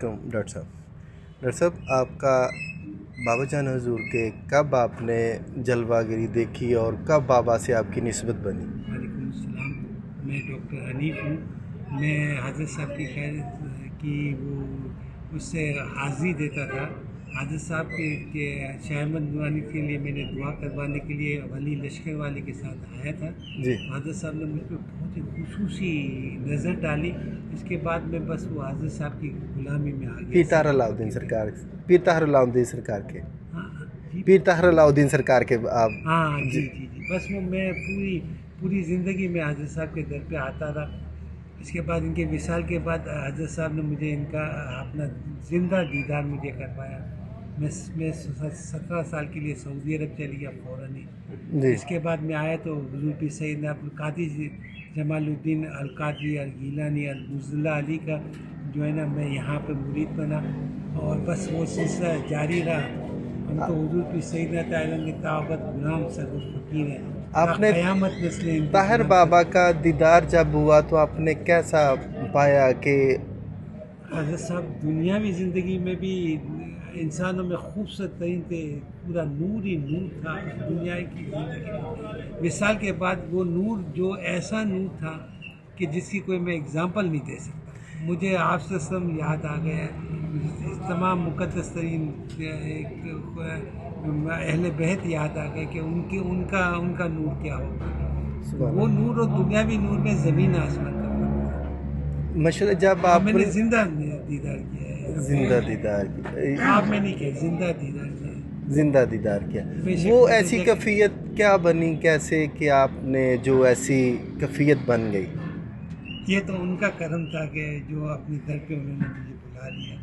Doctor صاحب آپ کا بابا جان حضور کے کب آپ نے جلوہ گری دیکھی اور کب بابا سے آپ کی نسبت بنی؟ وعلیکم السلام، میں ڈاکٹر حنیف ہوں۔ میں حضرت صاحب کی خیر کی وہ اس سے حاضری دیتا تھا۔ حضرت صاحب کے شاہ احمد نورانی کے لیے میں نے دعا کروانے کے لیے ولی لشکر والے کے ساتھ آیا تھا۔ جی، تو حضرت صاحب نے مجھ پہ بہت ہی خصوصی نظر ڈالی۔ اس کے بعد میں بس وہ حضرت صاحب کی غلامی میں آ گیا۔ پیر طاہر اللہ الدین سرکار پیر طاہر اللہ الدین سرکار کے جی پیر طاہر اللہ الدین سرکار کے آپ ہاں جی جی جی بس وہ میں پوری زندگی میں حضرت صاحب کے در پہ آتا رہا۔ اس کے بعد ان کے وصال کے بعد حضرت صاحب نے مجھے ان کا اپنا زندہ دیدار مجھے کروایا۔ میں 17 سال کے لیے سعودی عرب چلی گیا فوراً ہی۔ جی اس کے بعد میں آیا تو حضور پیر سید عبدالقادر جمال الدین القادری الگیلانی البزلہ علی کا جو ہے نا میں یہاں پہ مرید بنا، اور بس وہ سلسلہ جاری رہا۔ ہم تو حضور پیر سیدنا تعالیٰ کی تعبت غلام سر فقیر ہیں۔ آپ نے قیامت نسل طاہر بابا کا دیدار جب ہوا تو آپ نے کیسا پایا کہ حضرت صاحب دنیاوی زندگی میں بھی انسانوں میں خوبصورت ترین تھے، پورا نور ہی نور تھا دنیا کی زندگی میں۔ وصال کے بعد وہ نور جو ایسا نور تھا کہ جس کی کوئی میں اگزامپل نہیں دے سکتا۔ مجھے آپ سے سب یاد آ گیا، تمام مقدس ترین اہل بیت یاد آ گئے کہ ان کا نور کیا ہوگا۔ وہ نور اور دنیاوی نور میں زمین آسمان کا فرق تھا۔ مشرق جب آپ میں نے زندہ دیدار کیا ہے، زندہ دیدار کیا آپ میں نہیں کیا، زندہ دیدار کیا ہے۔ زندہ دیدار کیا بے شک وہ مجھے ایسی کیفیت کیا بنی کیسے کہ آپ نے جو ایسی کیفیت بن گئی؟ یہ تو ان کا کرم تھا کہ جو اپنی در پہ انہوں نے مجھے بلا لیا۔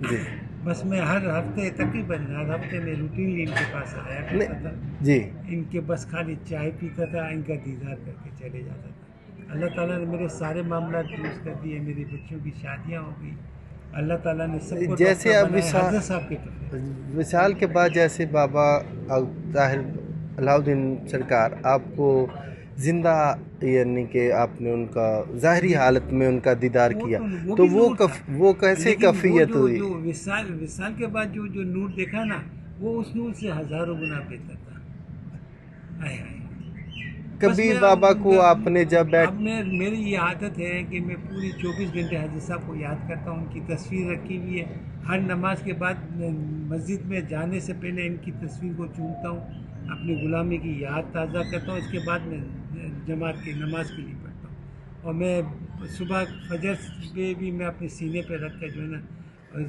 جی بس میں ہر ہفتے تقریباً ہر ہفتے میں روٹینلی ان کے پاس آیا کرتا تھا۔ جی ان کے بس خالی چائے پیتا تھا، ان کا دیدار کر کے چلے جاتا تھا۔ اللہ تعالیٰ نے میرے سارے معاملات درست کر دیے، میری بچوں کی شادیاں ہو گئی۔ اللہ تعالیٰ نے سب کو جیسے ڈاکٹر اب بنایا حضرت صاحب کے طرف۔ وصال کے بعد جیسے بابا طاہر اللہ الدین سرکار آپ کو زندہ یعنی کہ آپ نے ان کا ظاہری حالت میں ان کا دیدار کیا تو وہ کیسے کیفیت ہوئی؟ جو وصال کے بعد جو نور دیکھا نا، وہ اس نور سے ہزاروں گنا بہتر تھا۔ کبھی بابا کو آپ نے جب میری یہ عادت ہے کہ میں پوری 24 گھنٹے حضرت صاحب کو یاد کرتا ہوں۔ ان کی تصویر رکھی ہوئی ہے، ہر نماز کے بعد مسجد میں جانے سے پہلے ان کی تصویر کو چومتا ہوں، اپنی غلامی کی یاد تازہ کرتا ہوں۔ اس کے بعد میں جماعت کی نماز کے لیے پڑھتا ہوں، اور میں صبح فجر پہ بھی میں اپنے سینے پہ رکھ کر جو ہے نا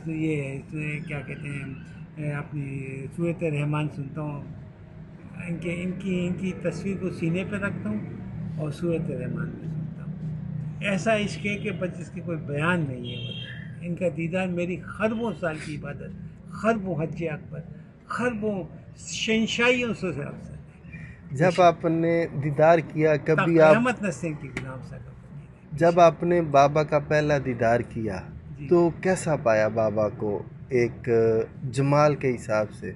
یہ کیا کہتے ہیں اپنی سورۃ رحمان سنتا ہوں۔ ان کی تصویر کو سینے پہ رکھتا ہوں اور سورۃ رحمان میں سنتا ہوں۔ ایسا عشق ہے کہ بس جس کی کوئی بیان نہیں ہے۔ ان کا دیدار میری خربوں سال کی عبادت، خربوں حج اکبر، خربوں شہنشاہیوں سے افضل ہے۔ جب آپ نے دیدار کیا کبھی قیامت نسل کی غلام صاحب، جب آپ نے بابا کا پہلا دیدار کیا تو کیسا پایا بابا کو ایک جمال کے حساب سے؟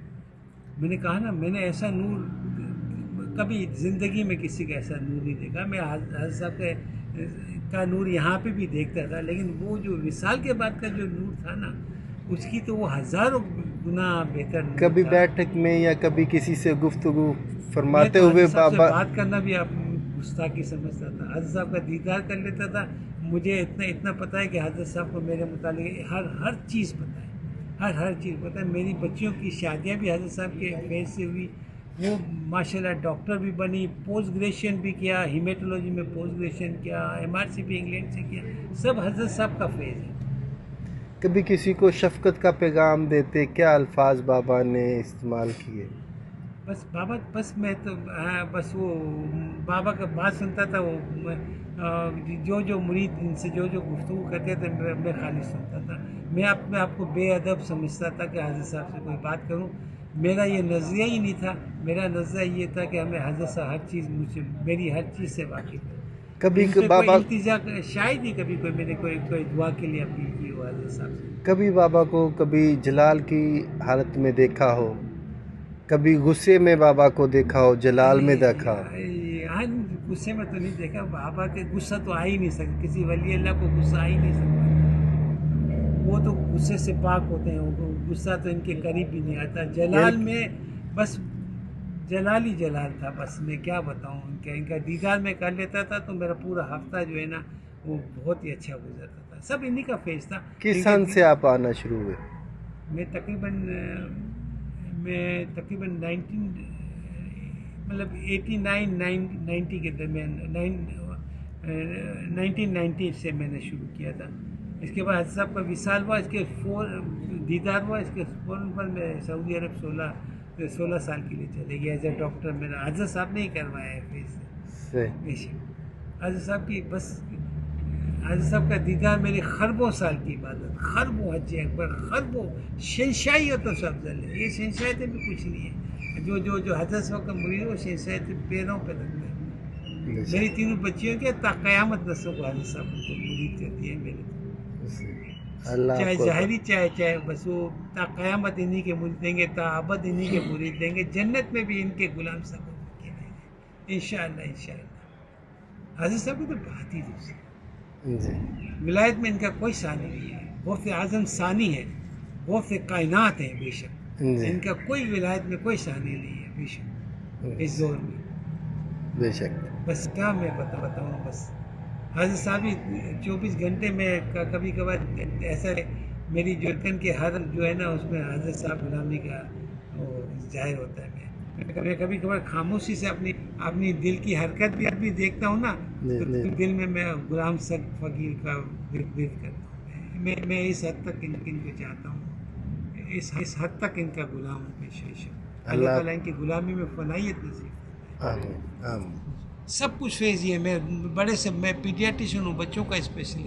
میں نے کہا نا، میں نے ایسا نور کبھی زندگی میں کسی کا ایسا نور نہیں دیکھا۔ میں حضرت صاحب کا نور یہاں پہ بھی دیکھتا تھا، لیکن وہ جو وصال کے بعد کا جو نور تھا نا، اس کی تو وہ ہزاروں گنا بہتر نور کبھی تھا۔ بیٹھک میں یا کبھی کسی سے گفتگو فرماتے میں تو ہوئے حضرت صاحب سے بابا بات کرنا بھی آپ گستاخی سمجھتا تھا۔ حضرت صاحب کا دیدار کر لیتا تھا۔ مجھے اتنا پتہ ہے کہ حضرت صاحب کو میرے متعلق ہر چیز پتہ ہے، ہر چیز پتہ ہے۔ میری بچیوں کی شادیاں بھی حضرت صاحب کے فیض سے ہوئی۔ وہ ماشاءاللہ ڈاکٹر بھی بنی، پوسٹ گریجویشن بھی کیا، ہیمیٹولوجی میں پوسٹ گریجویشن کیا، MRC بھی انگلینڈ سے کیا، سب حضرت صاحب کا فیض ہے۔ کبھی کسی کو شفقت کا پیغام دیتے کیا الفاظ بابا نے استعمال کیے؟ بس میں تو بس وہ بابا کا بات سنتا تھا، وہ جو مرید ان سے جو گفتگو کرتے تھے میں خالی سنتا تھا۔ میں اپنے آپ کو بے ادب سمجھتا تھا کہ حضرت صاحب سے کوئی بات کروں۔ میرا یہ نظریہ ہی نہیں تھا۔ میرا نظریہ یہ تھا کہ ہمیں حضرت صاحب ہر چیز میری ہر چیز سے واقف ہے۔ کبھی کوئی التجا شاید ہی کبھی کوئی میں نے کوئی دعا کے لیے اپیل کی ہو حضرت صاحب سے۔ کبھی بابا کو کبھی جلال کی حالت میں دیکھا ہو، کبھی غصے میں بابا کو دیکھا ہو، جلال میں دیکھا ہو؟ غصے میں تو نہیں دیکھا۔ بابا کے غصہ تو آ ہی نہیں سکتا، کسی ولی اللہ کو غصہ آ ہی نہیں سکتا۔ وہ تو غصے سے پاک ہوتے ہیں، وہ غصہ تو ان کے قریب بھی نہیں آتا. جلال میں بس جلال ہی جلال تھا. بس میں کیا بتاؤں، ان کا دیدار میں کر لیتا تھا تو میرا پورا ہفتہ جو ہے نا وہ بہت ہی اچھا گزرتا تھا. سب انہی کا فیض تھا. کس سن سے آپ آنا شروع ہوئے؟ میں تقریباً 89 کے درمیان 1990 سے میں نے شروع کیا تھا. اس کے بعد حضرت صاحب کا وصال ہوا، اس کے دیدار ہوا، اس کے فوراً پر میں سعودی عرب 16 سال کے لیے چلے گیا ایز اے ڈاکٹر. میرا حضرت صاحب نے ہی کروایا ہے فیس سے. حضرت صاحب کی بس حضرت صاحب کا دیدار میری خربوں سال کی عبادت، خربوں حج اکبر، خربوں شہنشاہیت تو سب افضل ہے. یہ شہنشاہیتیں بھی کچھ نہیں ہے. جو حضرت صاحب کا مرید ہے وہ شہنشاہیتیں پیروں پہ رکھتے ہیں. میری تینوں بچیوں کے تا قیامت نسلوں کو حضرت صاحب کو مرید کرتی ہے میرے. چاہے ظاہری چاہے بس وہ تا قیامت انہی کے مرید دیں گے، تا ابد انہی کے مرید دیں گے. جنت میں بھی ان کے غلام سب کے رہیں گے انشاءاللہ. حضرت صاحب کی تو بات ہی دوسری. ولایت میں ان کا کوئی ثانی نہیں ہے. غوث اعظم ثانی ہے، غوث کائنات ہے بے شک. ان کا کوئی ولایت میں کوئی ثانی نہیں ہے بے شک اس دور میں بے شک. بس کیا میں بتاؤں. بس حضرت صاحب 24 گھنٹے میں کبھی کبھار ایسا ہے میری جوتن کے ہر جو ہے نا اس میں حضرت صاحب غلامی کا وہ ظاہر ہوتا ہے. میں کبھی کبھار خاموشی سے اپنی دل کی حرکت بھی دیکھتا ہوں نا تو دل میں غلام سگ فقیر کا ورد کرتا ہوں. میں اس حد تک ان کو چاہتا ہوں، اس حد تک ان کا غلام ہوں. پیش اللہ تعالیٰ ان کی غلامی میں فنائیت نصیب. آمین آمین. سب کچھ فیض ہی ہے. میں بڑے سے میں پیڈیاٹیشین ہوں، بچوں کا اسپیشلسٹ.